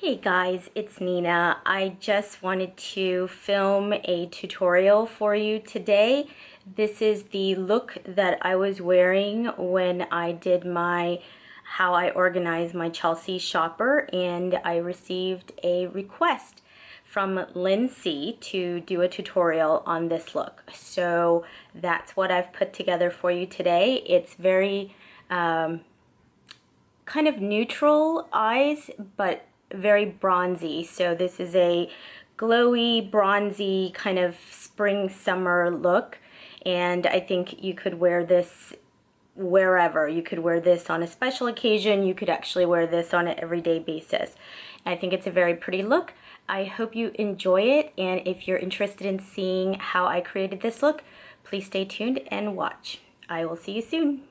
Hey guys, it's Nina. I just wanted to film a tutorial for you today. This is the look that I was wearing when I did how I organize my Chelsea shopper, and I received a request from Lynn C to do a tutorial on this look. So that's what I've put together for you today. It's very kind of neutral eyes, but very bronzy. So this is a glowy, bronzy kind of spring summer look. And I think you could wear this wherever. You could wear this on a special occasion. You could actually wear this on an everyday basis. I think it's a very pretty look. I hope you enjoy it. And if you're interested in seeing how I created this look, please stay tuned and watch. I will see you soon.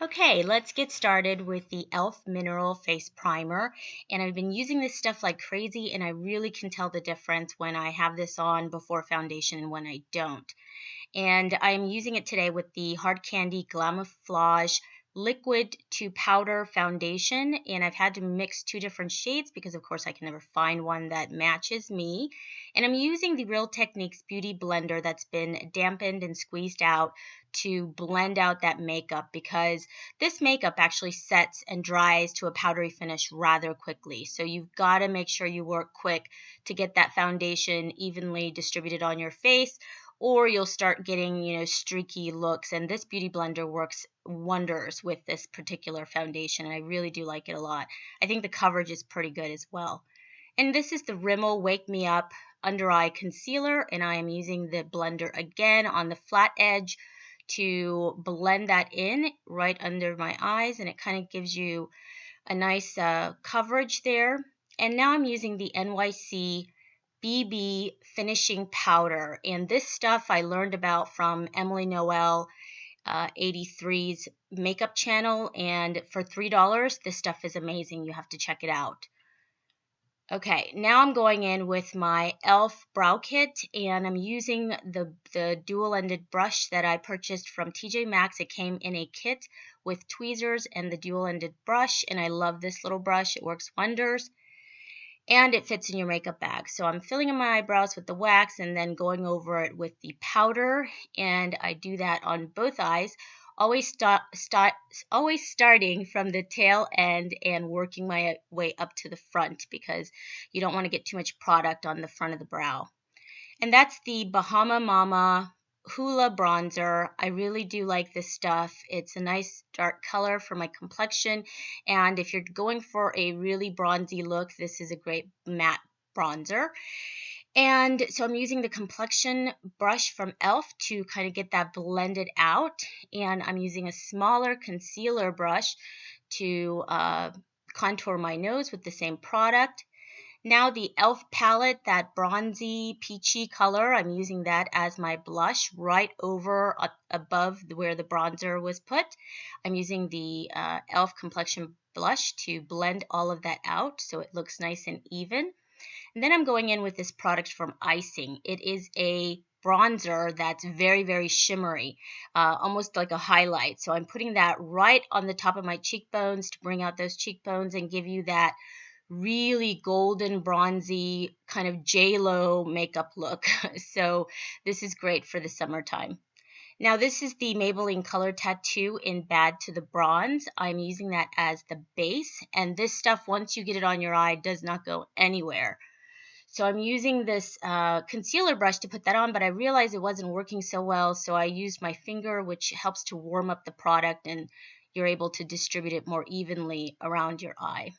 Okay, let's get started with the e.l.f. Mineral Face Primer. And I've been using this stuff like crazy, and I really can tell the difference when I have this on before foundation and when I don't. And I'm using it today with the Hard Candy Glamouflage liquid to powder foundation, and I've had to mix two different shades because of course I can never find one that matches me. And I'm using the Real Techniques Beauty Blender that's been dampened and squeezed out to blend out that makeup, because this makeup actually sets and dries to a powdery finish rather quickly. So you've got to make sure you work quick to get that foundation evenly distributed on your face, or you'll start getting, streaky looks. And this beauty blender works wonders with this particular foundation, and I really do like it a lot. I think the coverage is pretty good as well. And this is the Rimmel Wake Me Up Under Eye Concealer, and I am using the blender again on the flat edge to blend that in right under my eyes, and it kind of gives you a nice coverage there. And now I'm using the NYC BB finishing powder, and this stuff I learned about from Emily Noel 83's makeup channel, and for $3 this stuff is amazing. You have to check it out. Okay, now I'm going in with my e.l.f. brow kit, and I'm using the dual-ended brush that I purchased from TJ Maxx. It came in a kit with tweezers and the dual-ended brush, and I love this little brush. It works wonders. And it fits in your makeup bag. So I'm filling in my eyebrows with the wax and then going over it with the powder, and I do that on both eyes, always starting from the tail end and working my way up to the front, because you don't want to get too much product on the front of the brow. And that's the Bahama Mama Hula Bronzer. I really do like this stuff. It's a nice dark color for my complexion, and if you're going for a really bronzy look, this is a great matte bronzer. And so I'm using the complexion brush from e.l.f. to kind of get that blended out, and I'm using a smaller concealer brush to contour my nose with the same product. Now the e.l.f. palette, that bronzy peachy color, I'm using that as my blush right over above where the bronzer was put. I'm using the e.l.f. complexion blush to blend all of that out so it looks nice and even. And then I'm going in with this product from Icing. It is a bronzer that's very, very shimmery, almost like a highlight. So I'm putting that right on the top of my cheekbones to bring out those cheekbones and give you that really golden bronzy kind of J-Lo makeup look. So this is great for the summertime. Now this is the Maybelline Color Tattoo in Bad to the Bronze. I'm using that as the base, and this stuff, once you get it on your eye, does not go anywhere. So I'm using this concealer brush to put that on, but I realized it wasn't working so well, so I used my finger, which helps to warm up the product, and you're able to distribute it more evenly around your eye.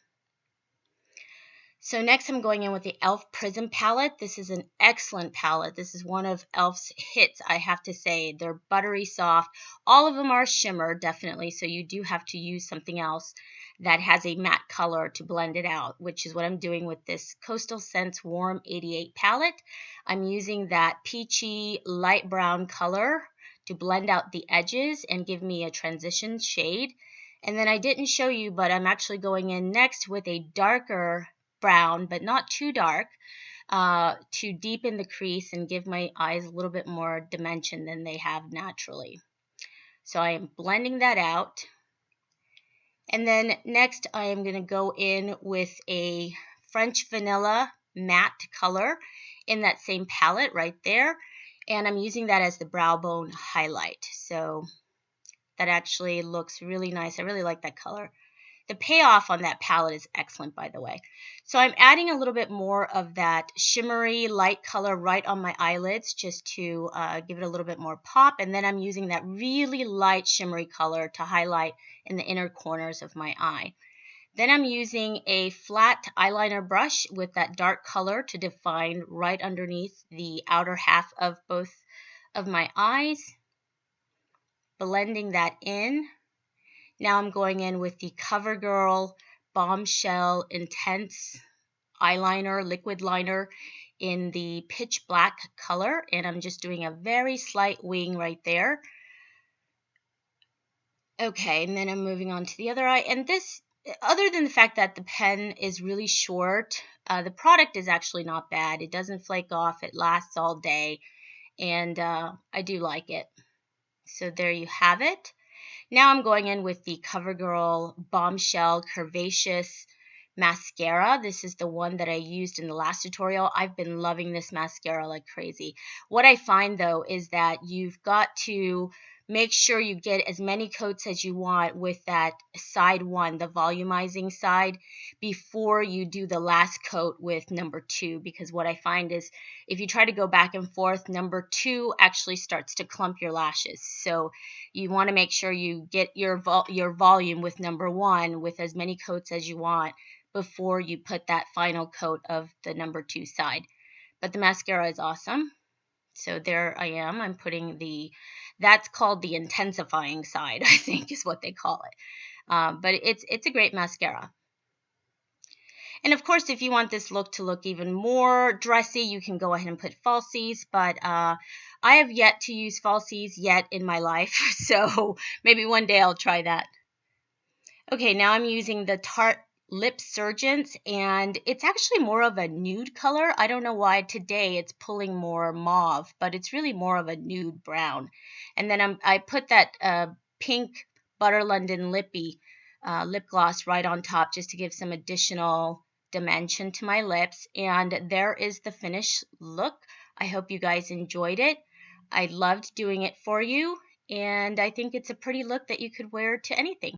So next I'm going in with the e.l.f. Prism palette. This is an excellent palette. This is one of e.l.f.'s hits, I have to say. They're buttery soft. All of them are shimmer, definitely, so you do have to use something else that has a matte color to blend it out, which is what I'm doing with this Coastal Scents Warm 88 palette. I'm using that peachy light brown color to blend out the edges and give me a transition shade. And then I didn't show you, but I'm actually going in next with a darker brown, but not too dark, to deepen the crease and give my eyes a little bit more dimension than they have naturally. So I am blending that out. And then next I am going to go in with a French Vanilla matte color in that same palette right there. And I'm using that as the brow bone highlight. So that actually looks really nice. I really like that color. The payoff on that palette is excellent, by the way. So I'm adding a little bit more of that shimmery light color right on my eyelids just to give it a little bit more pop. And then I'm using that really light shimmery color to highlight in the inner corners of my eye. Then I'm using a flat eyeliner brush with that dark color to define right underneath the outer half of both of my eyes, blending that in. Now I'm going in with the CoverGirl Bombshell Intense eyeliner, liquid liner in the pitch black color, and I'm just doing a very slight wing right there. Okay, and then I'm moving on to the other eye, and this, other than the fact that the pen is really short, the product is actually not bad. It doesn't flake off, it lasts all day, and I do like it. So there you have it. Now I'm going in with the CoverGirl Bombshell Curvaceous Mascara. This is the one that I used in the last tutorial. I've been loving this mascara like crazy. What I find though is that you've got to make sure you get as many coats as you want with that side one, the volumizing side, before you do the last coat with number 2, because what I find is if you try to go back and forth, number 2 actually starts to clump your lashes. So you want to make sure you get your volume with number 1 with as many coats as you want before you put that final coat of the number 2 side. But the mascara is awesome. So there I am. I'm putting that's called the intensifying side, I think is what they call it. But it's a great mascara. And of course, if you want this look to look even more dressy, you can go ahead and put falsies. But I have yet to use falsies yet in my life. So maybe one day I'll try that. Okay, now I'm using the Tarte Lip Surgeons, and it's actually more of a nude color. I don't know why today it's pulling more mauve, but it's really more of a nude brown. And then I put that pink Butter London Lippy lip gloss right on top just to give some additional dimension to my lips. And there is the finished look. I hope you guys enjoyed it. I loved doing it for you, and I think it's a pretty look that you could wear to anything.